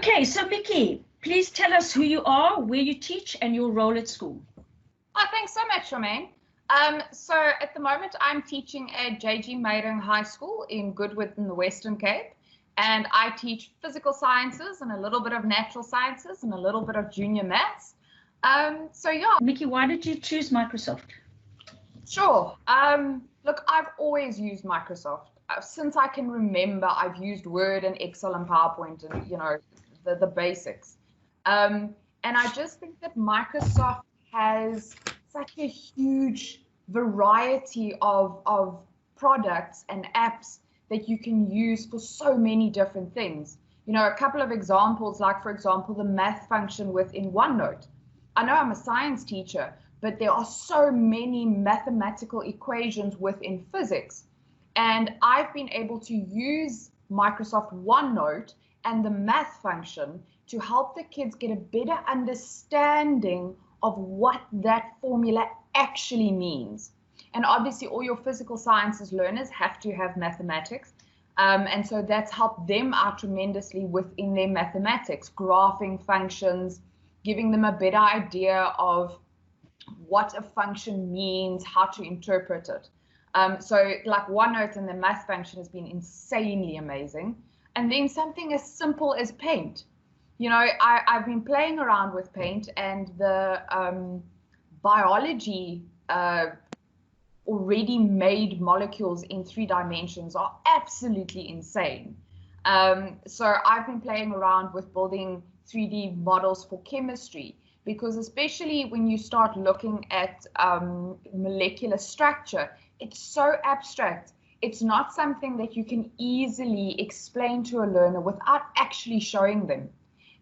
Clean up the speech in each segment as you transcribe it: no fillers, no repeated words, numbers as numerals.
Okay, so Mickey, please tell us who you are, where you teach, and your role at school. Oh, thanks so much, Charmaine. So at the moment, I'm teaching at JG Meiring High School in Goodwood in the Western Cape. And I teach physical sciences and a little bit of natural sciences and a little bit of junior maths. So yeah. Mickey, why did you choose Microsoft? Sure. Look, I've always used Microsoft. Since I can remember, I've used Word and Excel and PowerPoint and, you know, the basics. And I just think that Microsoft has such a huge variety of products and apps that you can use for so many different things. You know, a couple of examples, like, for example, the math function within Onenote. I know I'm a science teacher, but there are so many mathematical equations within physics. And I've been able to use Microsoft OneNote and the math function to help the kids get a better understanding of what that formula actually means. And obviously all your physical sciences learners have to have mathematics. And so that's helped them out tremendously within their mathematics, graphing functions, giving them a better idea of what a function means, how to interpret it. So like OneNote and the math function has been insanely amazing. And then something as simple as paint. You know, I've been playing around with paint, and the biology already made molecules in 3 dimensions are absolutely insane. So I've been playing around with building 3D models for chemistry, because especially when you start looking at molecular structure, it's so abstract. It's not something that you can easily explain to a learner without actually showing them.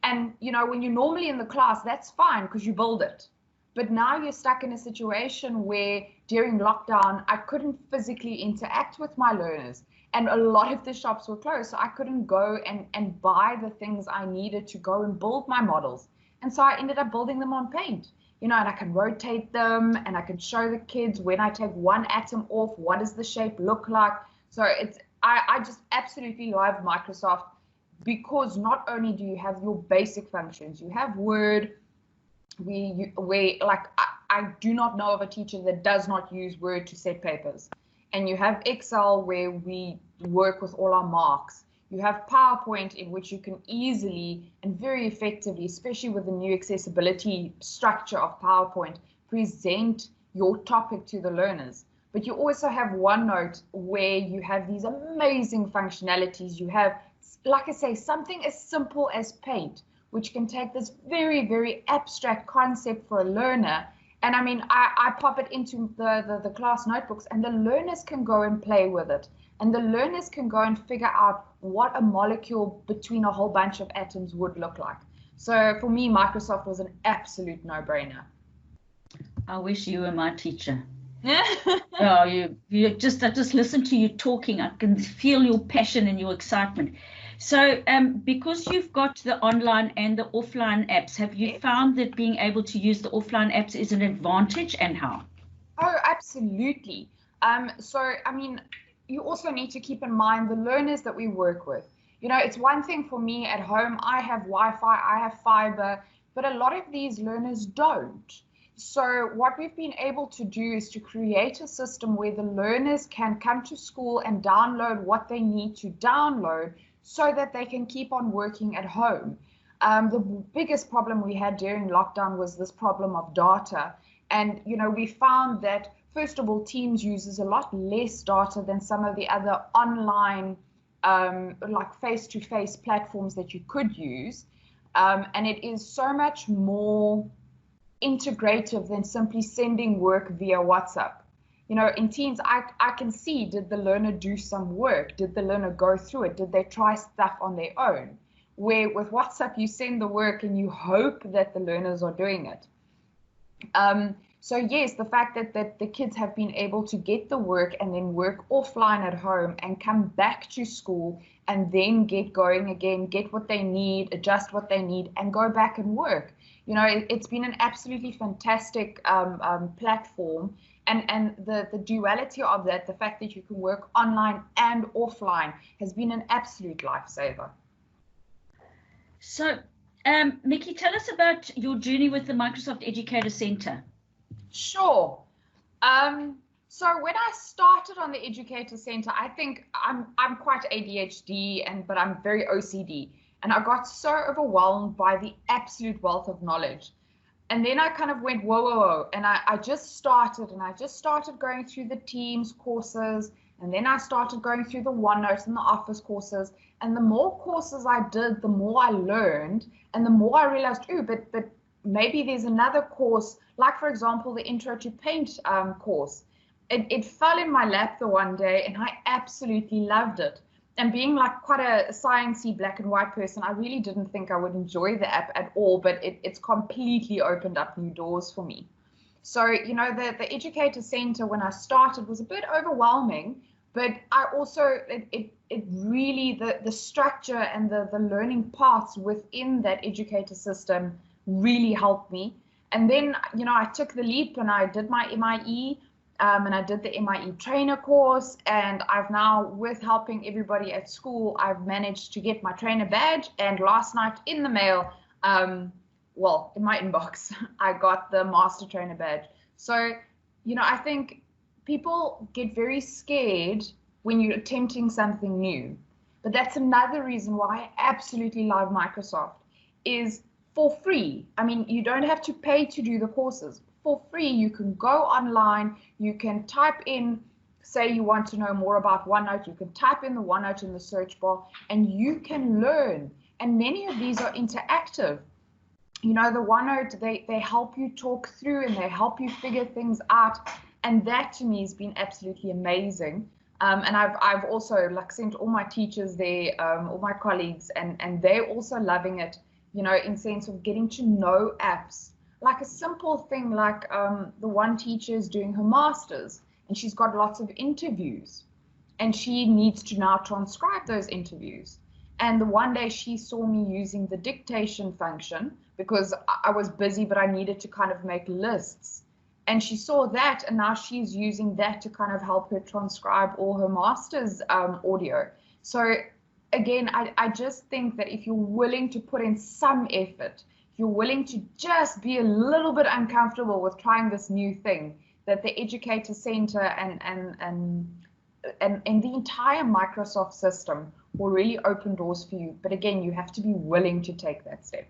And, you know, when you're normally in the class, that's fine because you build it. But now you're stuck in a situation where during lockdown, I couldn't physically interact with my learners. And a lot of the shops were closed, so I couldn't go and buy the things I needed to go and build my models. And so I ended up building them on paint. You know, and I can rotate them, and I can show the kids when I take one atom off, what does the shape look like. So I just absolutely love Microsoft, because not only do you have your basic functions, you have Word, I do not know of a teacher that does not use Word to set papers. And you have Excel, where we work with all our marks. You have PowerPoint, in which you can easily and very effectively, especially with the new accessibility structure of PowerPoint, present your topic to the learners. But you also have OneNote, where you have these amazing functionalities. You have, like I say, something as simple as paint, which can take this very, very abstract concept for a learner. And I mean, I pop it into the class notebooks, and the learners can go and play with it. And the learners can go and figure out what a molecule between a whole bunch of atoms would look like. So for me, Microsoft was an absolute no-brainer. I wish you were my teacher. Oh, I just listen to you talking. I can feel your passion and your excitement. So because you've got the online and the offline apps, have you found that being able to use the offline apps is an advantage, and how? Oh, absolutely. So, I mean, you also need to keep in mind the learners that we work with. You know, it's one thing for me at home, I have Wi-Fi, I have fiber, but a lot of these learners don't. So what we've been able to do is to create a system where the learners can come to school and download what they need to download so that they can keep on working at home. The biggest problem we had during lockdown was this problem of data. And, you know, we found that, first of all, Teams uses a lot less data than some of the other online, like face-to-face platforms that you could use. And it is so much more integrative than simply sending work via WhatsApp. You know, in Teams, I can see, did the learner do some work? Did the learner go through it? Did they try stuff on their own? Where with WhatsApp, you send the work and you hope that the learners are doing it. So yes, the fact that the kids have been able to get the work and then work offline at home and come back to school and then get going again, get what they need, adjust what they need, and go back and work. You know, it's been an absolutely fantastic platform. And the duality of that, the fact that you can work online and offline, has been an absolute lifesaver. So, Mickey, tell us about your journey with the Microsoft Educator Center. Sure. So when I started on the Educator Center, I think I'm quite ADHD but I'm very OCD, and I got so overwhelmed by the absolute wealth of knowledge. And then I kind of went, whoa, and I just started going through the Teams courses, and then I started going through the Onenote and the Office courses. And the more courses I did, the more I learned, and the more I realized, but maybe there's another course, like for example, the Intro to Paint course. It fell in my lap the one day, and I absolutely loved it. And being like quite a sciencey black and white person, I really didn't think I would enjoy the app at all, but it's completely opened up new doors for me. So, you know, the Educator Center, when I started, was a bit overwhelming, but I also, it really, the structure and the learning paths within that educator system really helped me. And then, you know, I took the leap and I did my MIE. And I did the MIE trainer course, and I've now, with helping everybody at school, I've managed to get my trainer badge. And last night in the mail, well, in my inbox, I got the master trainer badge. So, you know, I think people get very scared when you're attempting something new. But that's another reason why I absolutely love Microsoft, is for free. I mean, you don't have to pay to do the courses. For free, you can go online, you can type in, say you want to know more about OneNote, you can type in the OneNote in the search bar, and you can learn. And many of these are interactive. You know, the OneNote, they help you talk through and they help you figure things out. And that to me has been absolutely amazing. And I've also like sent all my teachers there, all my colleagues, and they're also loving it, you know, in sense of getting to know apps. Like a simple thing like the one teacher is doing her master's and she's got lots of interviews and she needs to now transcribe those interviews. And the one day she saw me using the dictation function because I was busy, but I needed to kind of make lists. And she saw that, and now she's using that to kind of help her transcribe all her master's audio. So again, I just think that if you're willing to put in some effort, you're willing to just be a little bit uncomfortable with trying this new thing, that the Educator Center and the entire Microsoft system will really open doors for you. But again, you have to be willing to take that step.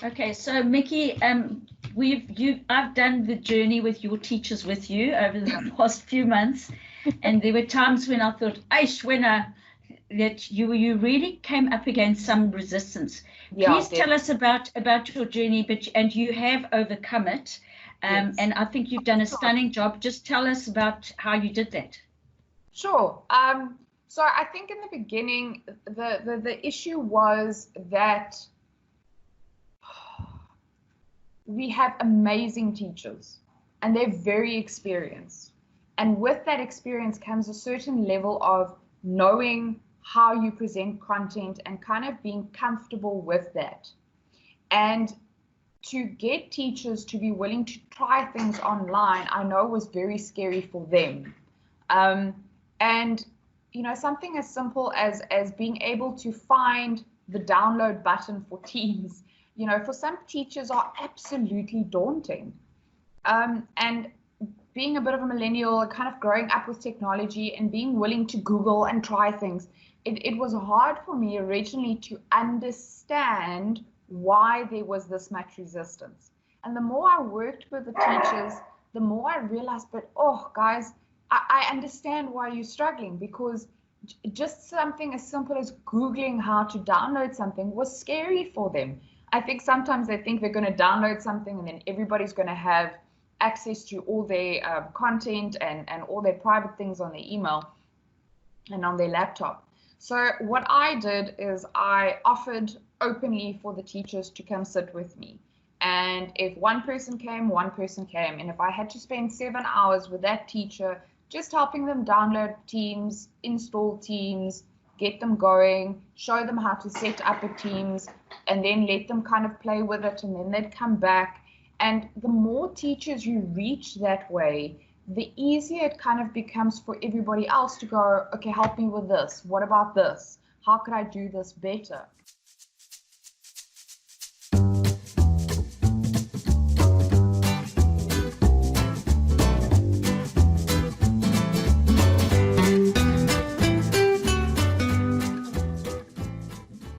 Okay, so Mickey, I've done the journey with your teachers with you over the past few months, and there were times when I thought, that you really came up against some resistance. Please tell us about your journey, and you have overcome it. Yes. And I think you've done a stunning job. Just tell us about how you did that. Sure. So I think in the beginning, the issue was that we have amazing teachers and they're very experienced. And with that experience comes a certain level of knowing how you present content and kind of being comfortable with that. And to get teachers to be willing to try things online, I know was very scary for them. And, you know, something as simple as being able to find the download button for Teams, you know, for some teachers are absolutely daunting. And being a bit of a millennial, kind of growing up with technology and being willing to Google and try things, it was hard for me originally to understand why there was this much resistance. And the more I worked with the teachers, the more I realized, but oh, guys, I understand why you're struggling, because just something as simple as Googling how to download something was scary for them. I think sometimes they think they're going to download something and then everybody's going to have access to all their content and all their private things on their email and on their laptop. So what I did is I offered openly for the teachers to come sit with me. And if one person came, one person came. And if I had to spend 7 hours with that teacher, just helping them download Teams, install Teams, get them going, show them how to set up a Teams, and then let them kind of play with it, and then they'd come back. And the more teachers you reach that way, the easier it kind of becomes for everybody else to go, okay, help me with this. What about this? How could I do this better?